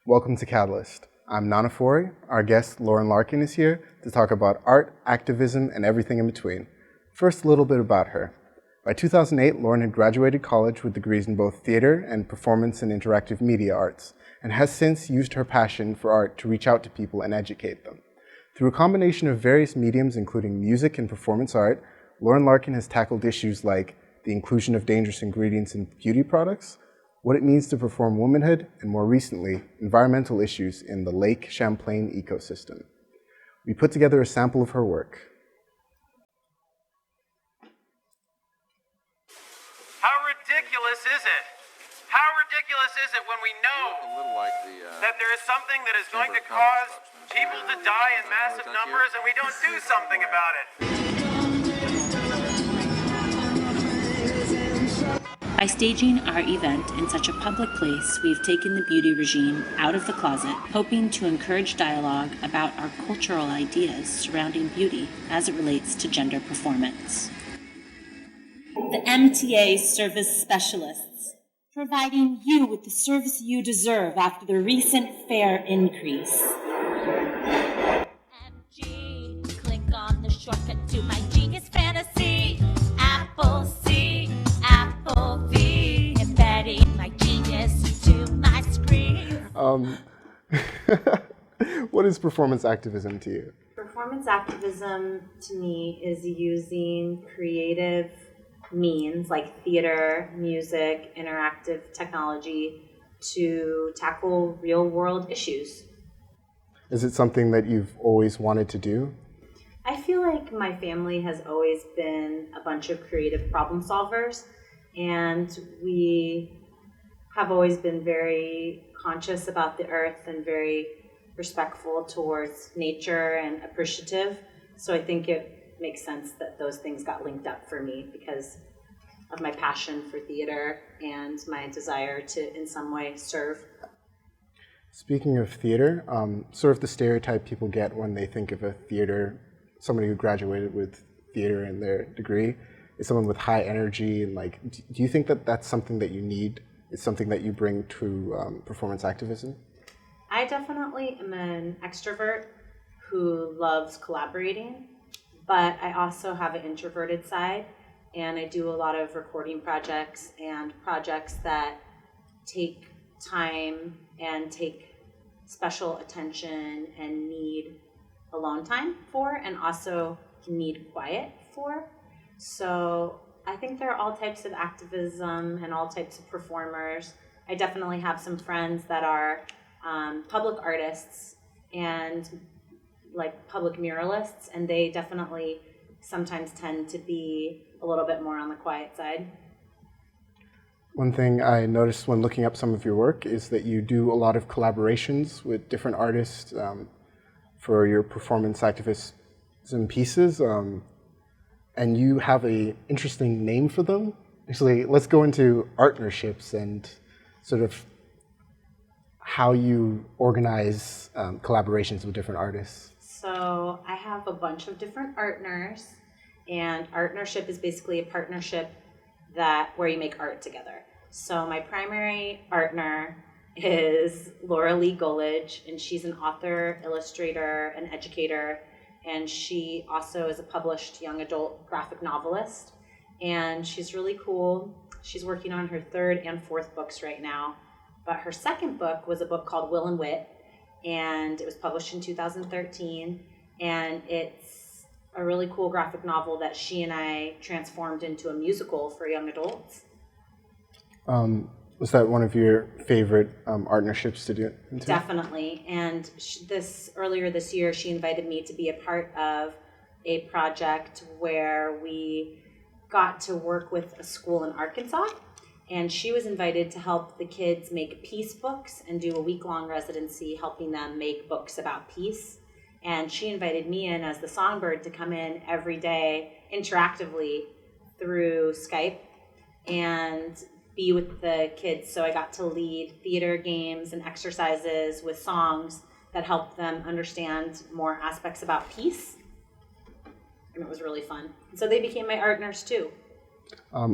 Welcome to Catalyst. I'm Nana Fori. Our guest, Larken, is here to talk about art, activism, and everything in between. First, a little bit about her. By 2008, Lauren had graduated college with degrees in both theater and performance and interactive media arts, and has since used her passion for art to reach out to people and educate them. Through a combination of various mediums, including music and performance art, Larken has tackled issues like the inclusion of dangerous ingredients in beauty products, what it means to perform womanhood, and more recently, environmental issues in the Lake Champlain ecosystem. We put together a sample of her work. How ridiculous is it? How ridiculous is it when we know that there is something that is going to cause people to die in massive numbers and we don't do something about it? By staging our event in such a public place, we've taken the beauty regime out of the closet, hoping to encourage dialogue about our cultural ideas surrounding beauty as it relates to gender performance. The MTA service specialists, providing you with the service you deserve after the recent fare increase. MG, click on the shortcut to my genius fantasy. Apple C, Apple V, embedding my genius to my screen. What is performance activism to you? Performance activism to me is using creative means like theater, music, interactive technology to tackle real world issues. Is it something that you've always wanted to do? I feel like my family has always been a bunch of creative problem solvers, and we have always been very conscious about the earth and very respectful towards nature and appreciative. So I think it makes sense that those things got linked up for me because of my passion for theater and my desire to in some way serve. Speaking of theater, sort of the stereotype people get when they think of a theater, somebody who graduated with theater in their degree, is someone with high energy. And like, do you think that that's something that you need? Is something that you bring to performance activism? I definitely am an extrovert who loves collaborating, but I also have an introverted side, and I do a lot of recording projects and projects that take time and take special attention and need alone time for, and also need quiet for. So I think there are all types of activism and all types of performers. I definitely have some friends that are public artists and like public muralists, and they definitely sometimes tend to be a little bit more on the quiet side. One thing I noticed when looking up some of your work is that you do a lot of collaborations with different artists for your performance activism pieces, and you have an interesting name for them. Actually, let's go into partnerships and sort of how you organize collaborations with different artists. So I have a bunch of different partners, and partnership is basically a partnership where you make art together. So my primary partner is Laura Lee Golidge, and she's an author, illustrator, and educator, and she also is a published young adult graphic novelist, and she's really cool. She's working on her third and fourth books right now, but her second book was a book called Will and Wit, and it was published in 2013, and it's a really cool graphic novel that she and I transformed into a musical for young adults. Was that one of your favorite partnerships to do? Definitely. And earlier this year, she invited me to be a part of a project where we got to work with a school in Arkansas. And she was invited to help the kids make peace books and do a week-long residency helping them make books about peace. And she invited me in as the songbird to come in every day interactively through Skype and be with the kids. So I got to lead theater games and exercises with songs that helped them understand more aspects about peace. And it was really fun. So they became my partners too.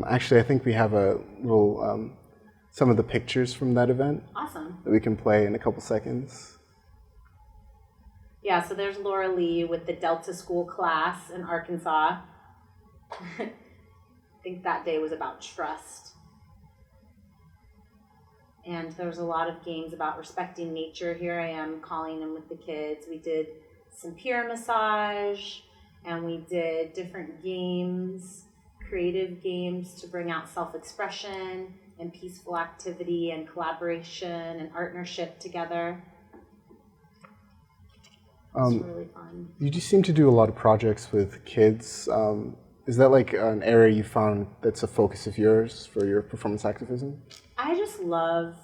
Actually, I think we have a little some of the pictures from that event Awesome. that we can play in a couple seconds. Yeah, so there's Laura Lee with the Delta School class in Arkansas. I think that day was about trust. And there was a lot of games about respecting nature. Here I am calling them with the kids. We did some peer massage, and we did different games, creative games to bring out self-expression and peaceful activity and collaboration and partnership together. It's really fun. You just seem to do a lot of projects with kids. Is that like an area you found that's a focus of yours for your performance activism? I just love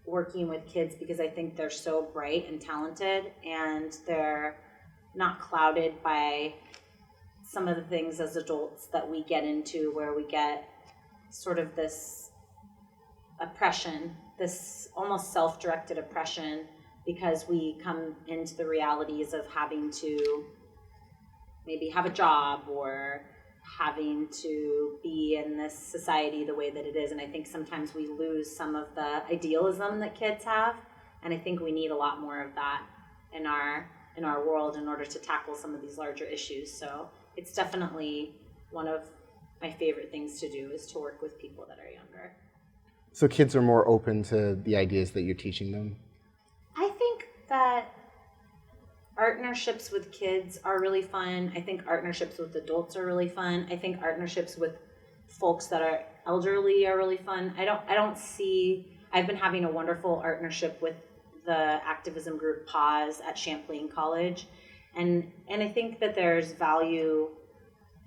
working with kids because I think they're so bright and talented, and they're not clouded by some of the things as adults that we get into, where we get sort of this oppression, this almost self-directed oppression, because we come into the realities of having to maybe have a job or having to be in this society the way that it is. And I think sometimes we lose some of the idealism that kids have. And I think we need a lot more of that in our world in order to tackle some of these larger issues. So it's definitely one of my favorite things to do, is to work with people that are younger. So kids are more open to the ideas that you're teaching them? I think that partnerships with kids are really fun. I think partnerships with adults are really fun. I think partnerships with folks that are elderly are really fun. I've been having a wonderful partnership with the activism group Pause at Champlain College. And I think that there's value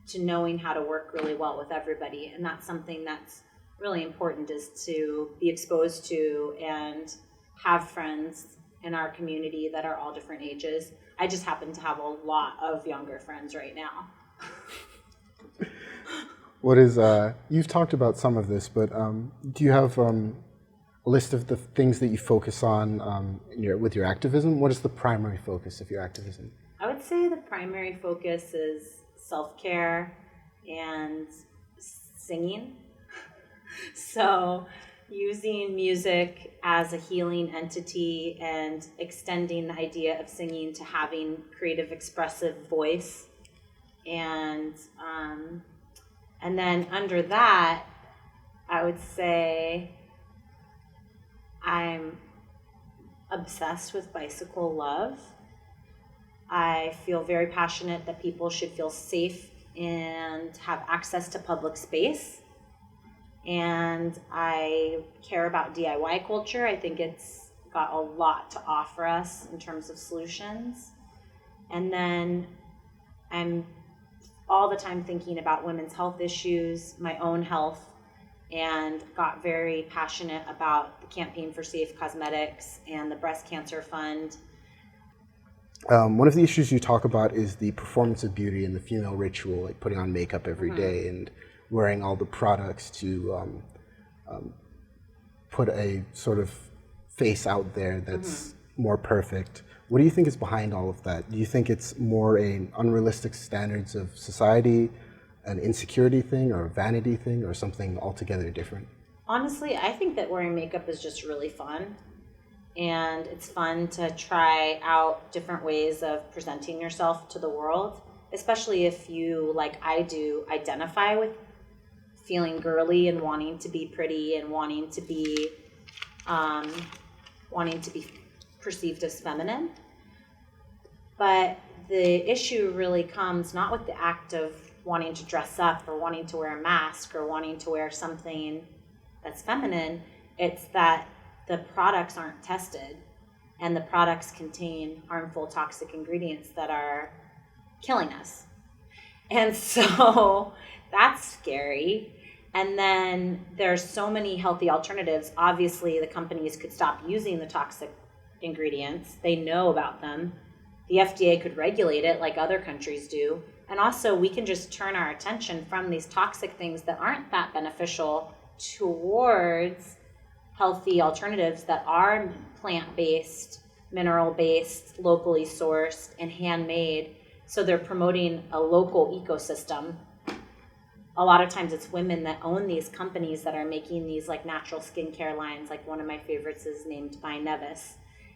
to knowing how to work really well with everybody. And that's something that's really important, is to be exposed to and have friends in our community that are all different ages. I just happen to have a lot of younger friends right now. You've talked about some of this, but do you have a list of the things that you focus on with your activism? What is the primary focus of your activism? I would say the primary focus is self-care and singing. So using music as a healing entity and extending the idea of singing to having creative, expressive voice. And then under that, I would say I'm obsessed with bicycle love. I feel very passionate that people should feel safe and have access to public space. And I care about DIY culture. I think it's got a lot to offer us in terms of solutions. And then I'm all the time thinking about women's health issues, my own health, and got very passionate about the Campaign for Safe Cosmetics and the Breast Cancer Fund. One of the issues you talk about is the performance of beauty and the female ritual, like putting on makeup every day and wearing all the products to put a sort of face out there that's more perfect. What do you think is behind all of that? Do you think it's more an unrealistic standards of society, an insecurity thing, or a vanity thing, or something altogether different? Honestly, I think that wearing makeup is just really fun. And it's fun to try out different ways of presenting yourself to the world, especially if you, like I do, identify with feeling girly and wanting to be pretty and wanting to be perceived as feminine. But the issue really comes not with the act of wanting to dress up or wanting to wear a mask or wanting to wear something that's feminine. It's that the products aren't tested, and the products contain harmful, toxic ingredients that are killing us. And so that's scary. And then there's so many healthy alternatives. Obviously, the companies could stop using the toxic ingredients. They know about them. The FDA could regulate it like other countries do. And also, we can just turn our attention from these toxic things that aren't that beneficial towards healthy alternatives that are plant-based, mineral-based, locally sourced, and handmade. So they're promoting a local ecosystem. a lot of times it's women that own these companies that are making these like natural skincare lines. Like one of my favorites is named By Nevis,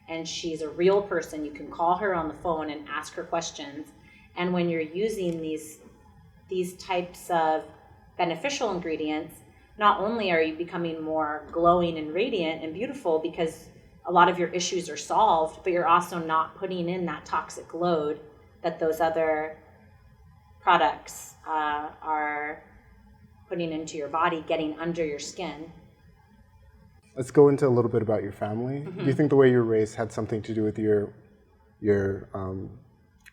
and she's a real person. You can call her on the phone and ask her questions. And when you're using these types of beneficial ingredients, not only are you becoming more glowing and radiant and beautiful because a lot of your issues are solved, but you're also not putting in that toxic load that those other products are putting into your body, getting under your skin. Let's go into a little bit about your family. Do you think the way you were raised had something to do with your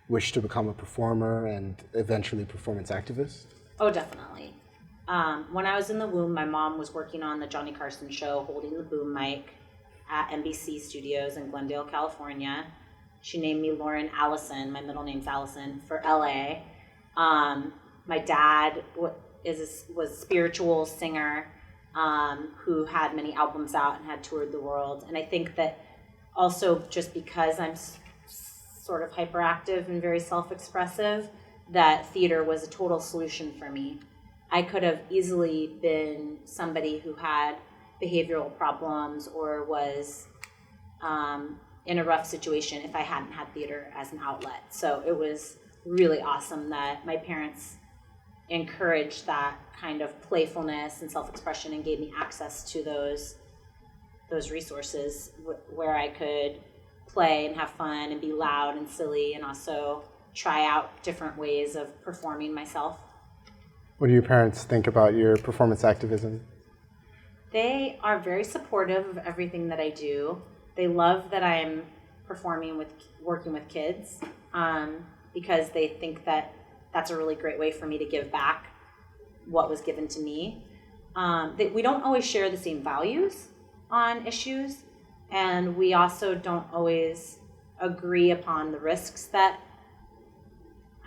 wish to become a performer and eventually performance activist? Oh, definitely. When I was in the womb, my mom was working on the Johnny Carson show, holding the boom mic at NBC Studios in Glendale, California. She named me Lauren Allison, my middle name's Allison, for LA. My dad was a spiritual singer who had many albums out and had toured the world. And I think that also just because I'm sort of hyperactive and very self-expressive, that theater was a total solution for me. I could have easily been somebody who had behavioral problems or was in a rough situation if I hadn't had theater as an outlet. So it was really awesome that my parents encouraged that kind of playfulness and self-expression and gave me access to those resources where I could play and have fun and be loud and silly and also try out different ways of performing myself. What do your parents think about your performance activism? They are very supportive of everything that I do. They love that I'm working with kids because they think that that's a really great way for me to give back what was given to me. We don't always share the same values on issues, and we also don't always agree upon the risks that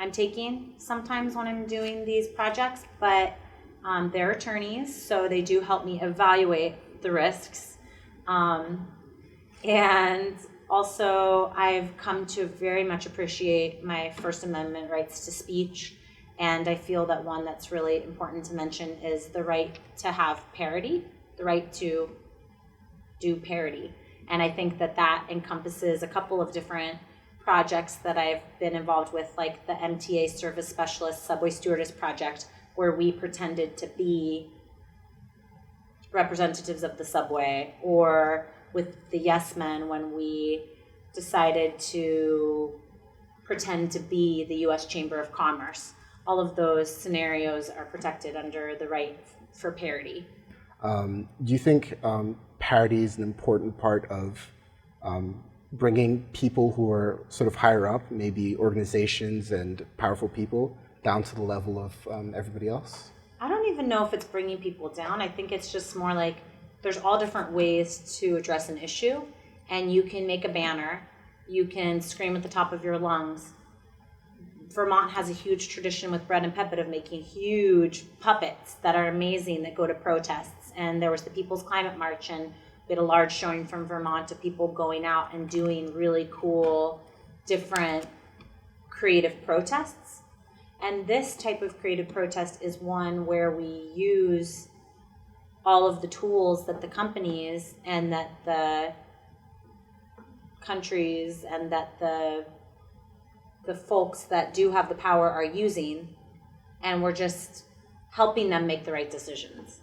I'm taking sometimes when I'm doing these projects, but they're attorneys, so they do help me evaluate the risks. And also, I've come to very much appreciate my First Amendment rights to speech, and I feel that one that's really important to mention is the right to have parity, the right to do parity. And I think that that encompasses a couple of different projects that I've been involved with, like the MTA Service Specialist Subway Stewardess Project, where we pretended to be representatives of the subway, or with the Yes Men when we decided to pretend to be the U.S. Chamber of Commerce. All of those scenarios are protected under the right for parity. Do you think parity is an important part of bringing people who are sort of higher up, maybe organizations and powerful people, down to the level of everybody else? I don't even know if it's bringing people down. I think it's just more like there's all different ways to address an issue, and you can make a banner, you can scream at the top of your lungs. Vermont has a huge tradition with Bread and Pepit of making huge puppets that are amazing that go to protests. And there was the People's Climate March, and we had a large showing from Vermont of people going out and doing really cool, different creative protests. And this type of creative protest is one where we use all of the tools that the companies and that the countries and that the folks that do have the power are using, and we're just helping them make the right decisions.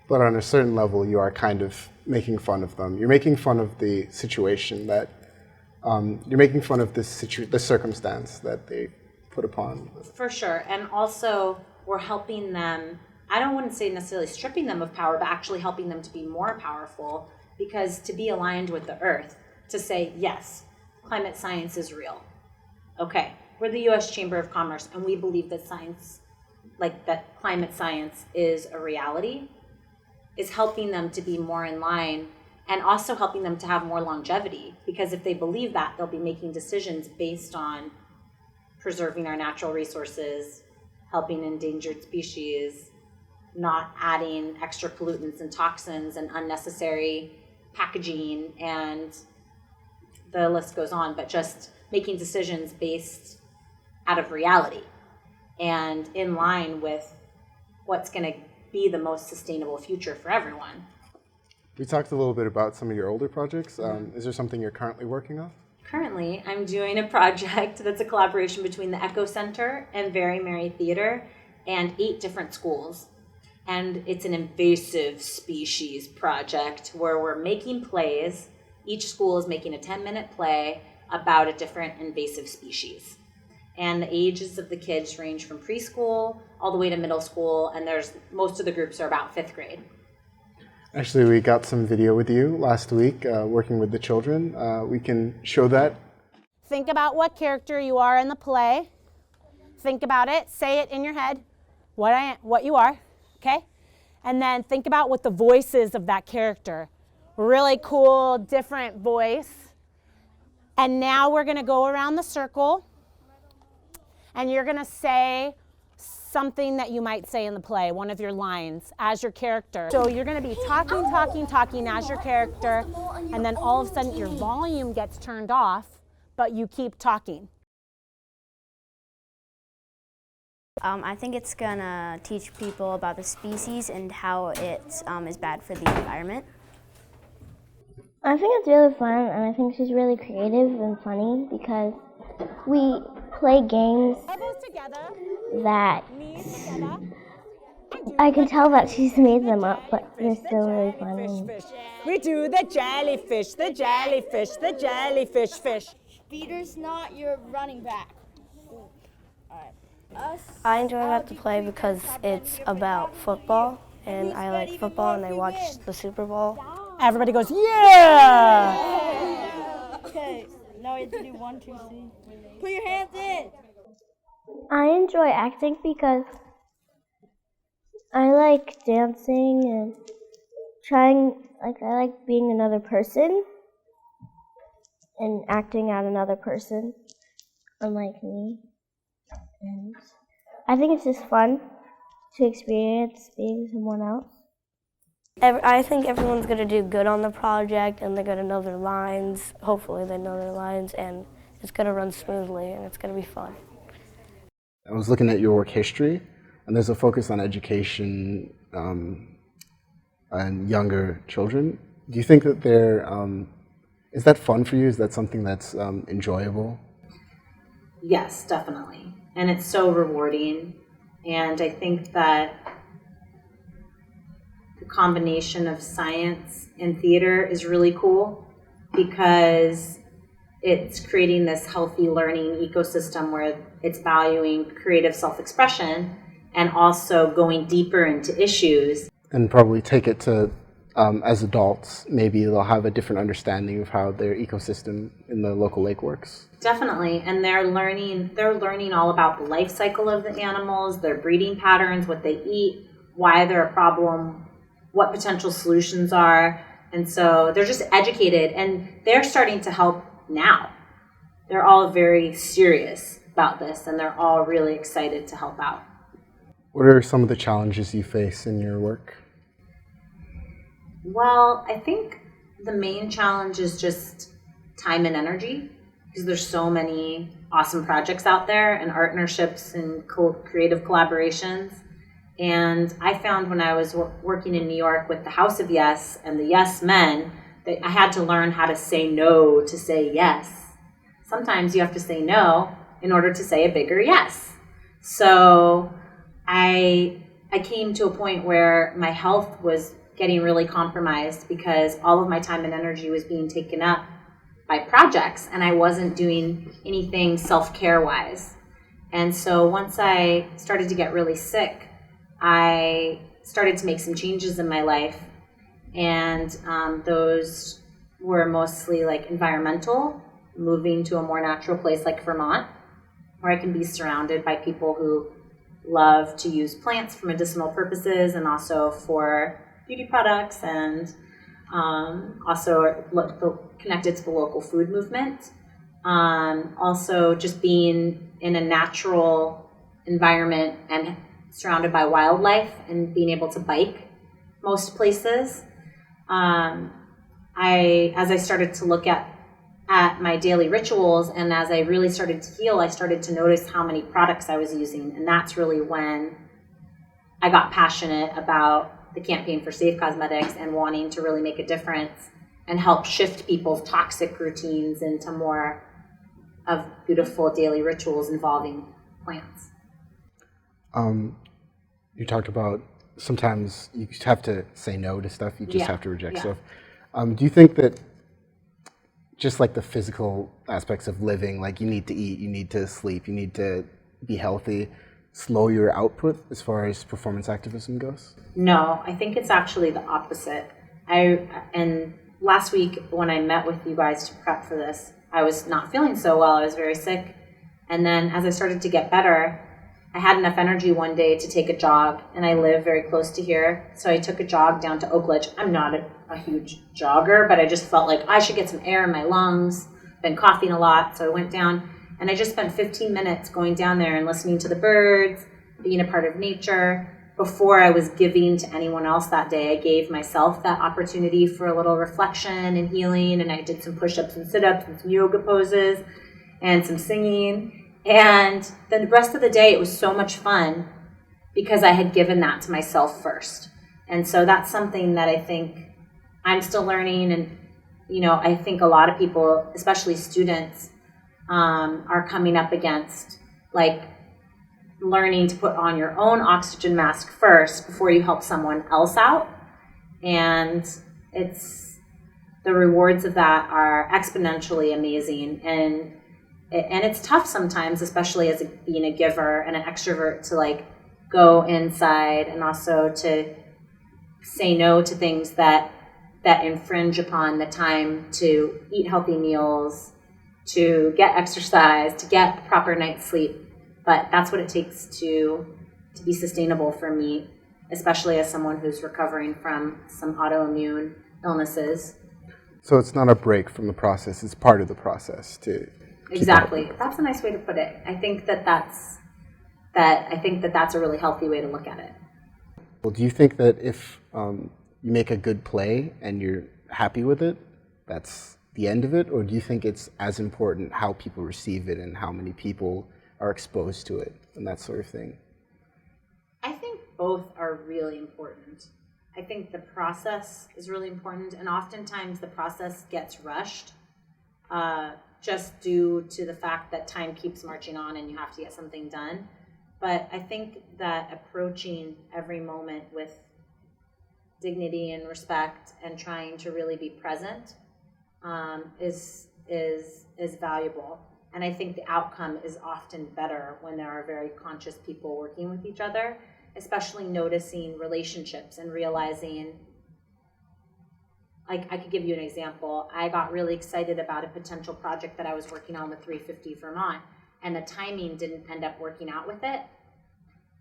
But on a certain level, you are kind of making fun of them. You're making fun of the situation that, you're making fun of the circumstance that they put upon. For sure. And also, we're helping them, wouldn't say necessarily stripping them of power, but actually helping them to be more powerful, because to be aligned with the earth, to say, yes, climate science is real. Okay, we're the U.S. Chamber of Commerce, and we believe that science, like that climate science is a reality, is helping them to be more in line, and also helping them to have more longevity. Because if they believe that, they'll be making decisions based on preserving our natural resources, helping endangered species, not adding extra pollutants and toxins and unnecessary packaging, and the list goes on, but just making decisions based out of reality and in line with what's going to be the most sustainable future for everyone. We talked a little bit about some of your older projects. Is there something you're currently working on? Currently, I'm doing a project that's a collaboration between the Echo Center and Very Merry Theater and 8 different schools. And it's an invasive species project where we're making plays. Each school is making a 10-minute play about a different invasive species. And the ages of the kids range from preschool all the way to middle school, and most of the groups are about 5th grade. Actually, we got some video with you last week working with the children. We can show that. Think about what character you are in the play. Think about it, say it in your head, what you are, okay? And then think about what the voice is of that character. Really cool, different voice. And now we're gonna go around the circle and you're gonna say something that you might say in the play, one of your lines as your character. So you're gonna be talking as your character, and then all of a sudden your volume gets turned off, but you keep talking. I think it's gonna teach people about the species and how it is bad for the environment. I think it's really fun, and I think she's really creative and funny because we play games that I can tell that she's made them up, but they're still really fun. We do the jellyfish, the jellyfish, the jellyfish fish. Peter's not your running back. I enjoy about the play because it's about football, and I like football, and I watch the Super Bowl. Everybody goes, yeah! Okay, now we have to do 1, 2, 3. Put your hands in. I enjoy acting because I like dancing and I like being another person and acting out another person, unlike me. And I think it's just fun to experience being someone else. I think everyone's going to do good on the project, and they're going to know their lines. Hopefully they know their lines, and it's going to run smoothly, and it's going to be fun. I was looking at your work history, and there's a focus on education and younger children. Do you think that is that fun for you? Is that something that's enjoyable? Yes, definitely. And it's so rewarding. And I think that the combination of science and theater is really cool because it's creating this healthy learning ecosystem where it's valuing creative self-expression and also going deeper into issues. And probably take it to, as adults, maybe they'll have a different understanding of how their ecosystem in the local lake works. Definitely, and they're learning all about the life cycle of the animals, their breeding patterns, what they eat, why they're a problem, what potential solutions are. And so they're just educated, and they're starting to help now. They're all very serious about this, and they're all really excited to help out. What are some of the challenges you face in your work? Well, I think the main challenge is just time and energy, because there's so many awesome projects out there and partnerships and creative collaborations. And I found when I was working in New York with the House of Yes and the Yes Men that I had to learn how to say no to say yes. Sometimes you have to say no in order to say a bigger yes. So I came to a point where my health was getting really compromised because all of my time and energy was being taken up by projects, and I wasn't doing anything self-care wise. And so once I started to get really sick, I started to make some changes in my life, and those were mostly like environmental, moving to a more natural place like Vermont, where I can be surrounded by people who love to use plants for medicinal purposes and also for beauty products, and also connected to the local food movement. Also just being in a natural environment and surrounded by wildlife and being able to bike most places. As I started to look at my daily rituals, and as I really started to heal, I started to notice how many products I was using, and that's really when I got passionate about the campaign for Safe Cosmetics and wanting to really make a difference and help shift people's toxic routines into more of beautiful daily rituals involving plants. You talked about sometimes you just have to say no to stuff. You just have to reject stuff. Do you think that just like the physical aspects of living, like you need to eat, you need to sleep, you need to be healthy, slow your output as far as performance activism goes? No, I think it's actually the opposite. And last week when I met with you guys to prep for this, I was not feeling so well. I was very sick. And then as I started to get better, I had enough energy one day to take a jog, and I live very close to here. So I took a jog down to Oakledge. I'm not a huge jogger, but I just felt like I should get some air in my lungs. Been coughing a lot, so I went down, and I just spent 15 minutes going down there and listening to the birds, being a part of nature. Before I was giving to anyone else that day, I gave myself that opportunity for a little reflection and healing, and I did some push-ups and sit-ups and some yoga poses and some singing. And then the rest of the day, it was so much fun because I had given that to myself first. And so that's something that I think I'm still learning. And, you know, I think a lot of people, especially students, are coming up against, like, learning to put on your own oxygen mask first before you help someone else out. And the rewards of that are exponentially amazing. And it's tough sometimes, especially as being a giver and an extrovert, to like go inside and also to say no to things that infringe upon the time to eat healthy meals, to get exercise, to get a proper night's sleep. But that's what it takes to be sustainable for me, especially as someone who's recovering from some autoimmune illnesses. So it's not a break from the process, it's part of the process to Exactly. That's a nice way to put it. I think that's a really healthy way to look at it. Well, do you think that if you make a good play and you're happy with it, that's the end of it? Or do you think it's as important how people receive it and how many people are exposed to it and that sort of thing? I think both are really important. I think the process is really important, and oftentimes the process gets rushed. Just due to the fact that time keeps marching on and you have to get something done. But I think that approaching every moment with dignity and respect and trying to really be present is valuable. And I think the outcome is often better when there are very conscious people working with each other, especially noticing relationships and realizing. Like, I could give you an example. I got really excited about a potential project that I was working on with 350 Vermont, and the timing didn't end up working out with it.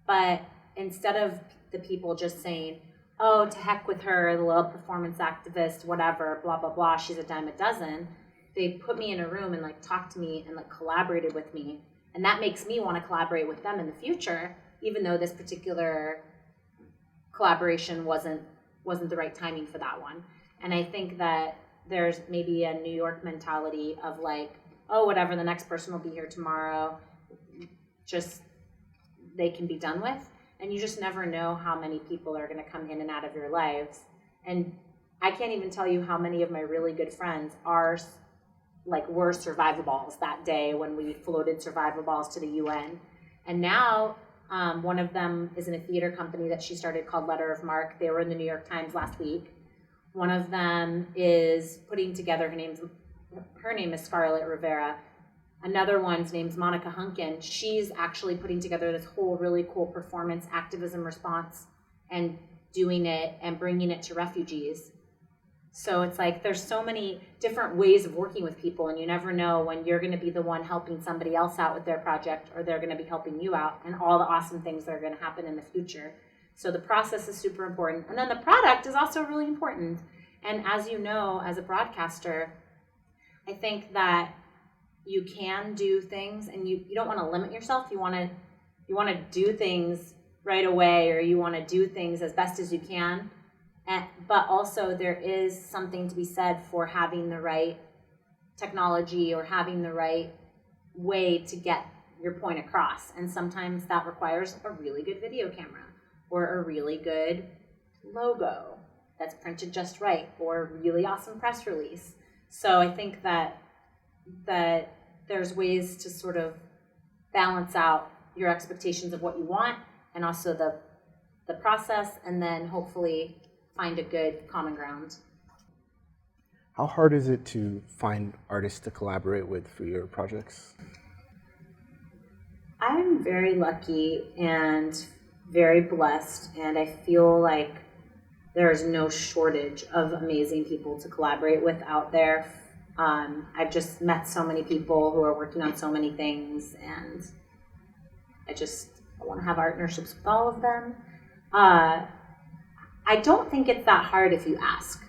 But instead of the people just saying, oh, to heck with her, the little performance activist, whatever, blah, blah, blah, she's a dime a dozen, they put me in a room and, like, talked to me and, like, collaborated with me. And that makes me want to collaborate with them in the future, even though this particular collaboration wasn't the right timing for that one. And I think that there's maybe a New York mentality of like, oh, whatever, the next person will be here tomorrow, just they can be done with. And you just never know how many people are going to come in and out of your lives. And I can't even tell you how many of my really good friends were survivaballs that day when we floated survivaballs to the UN. And now one of them is in a theater company that she started called Letter of Mark. They were in the New York Times last week. One of them is putting together, her name is Scarlett Rivera. Another one's name's Monica Hunkin. She's actually putting together this whole really cool performance activism response and doing it and bringing it to refugees. So it's like there's so many different ways of working with people, and you never know when you're going to be the one helping somebody else out with their project or they're going to be helping you out, and all the awesome things that are going to happen in the future. So the process is super important. And then the product is also really important. And as you know, as a broadcaster, I think that you can do things, and you don't want to limit yourself. You want to do things right away, or you want to do things as best as you can. But also there is something to be said for having the right technology or having the right way to get your point across. And sometimes that requires a really good video camera, or a really good logo that's printed just right, or a really awesome press release. So I think that there's ways to sort of balance out your expectations of what you want and also the process, and then hopefully find a good common ground. How hard is it to find artists to collaborate with for your projects? I'm very lucky and very blessed, and I feel like there's no shortage of amazing people to collaborate with out there. I've just met so many people who are working on so many things, and I want to have partnerships with all of them. I don't think it's that hard if you ask,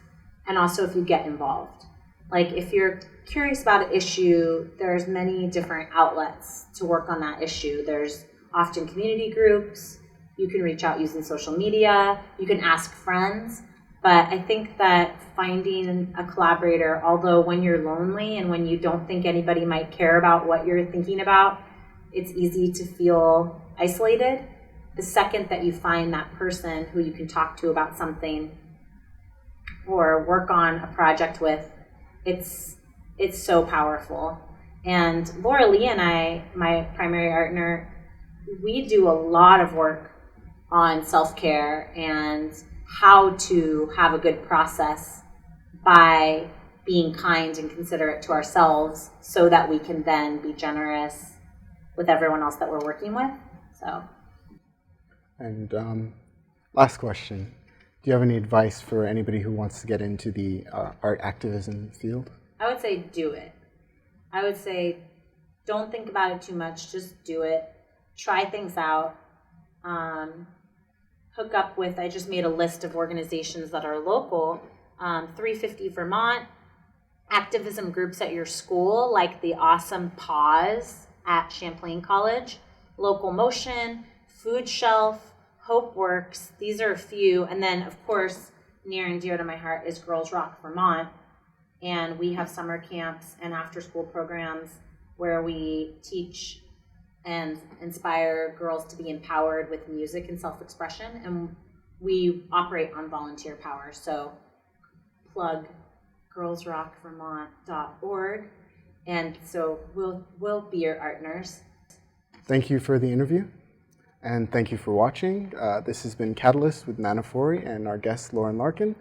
and also if you get involved. Like, if you're curious about an issue, there's many different outlets to work on that issue. There's often community groups. You can reach out using social media. You can ask friends. But I think that finding a collaborator, although when you're lonely and when you don't think anybody might care about what you're thinking about, it's easy to feel isolated. The second that you find that person who you can talk to about something or work on a project with, it's so powerful. And Laura Lee and I, my primary partner, we do a lot of work on self-care and how to have a good process by being kind and considerate to ourselves so that we can then be generous with everyone else that we're working with. So. And last question. Do you have any advice for anybody who wants to get into the art activism field? I would say do it. I would say don't think about it too much. Just do it. Try things out. Hook up with, I just made a list of organizations that are local. 350 Vermont, activism groups at your school, like the awesome Pause at Champlain College, Local Motion, Food Shelf, Hope Works. These are a few. And then, of course, near and dear to my heart is Girls Rock Vermont. And we have summer camps and after-school programs where we teach and inspire girls to be empowered with music and self-expression. And we operate on volunteer power. So plug girlsrockvermont.org. And so we'll be your partners. Thank you for the interview. And thank you for watching. This has been Catalyst with Nana Forey and our guest, Lauren Larken.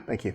Thank you.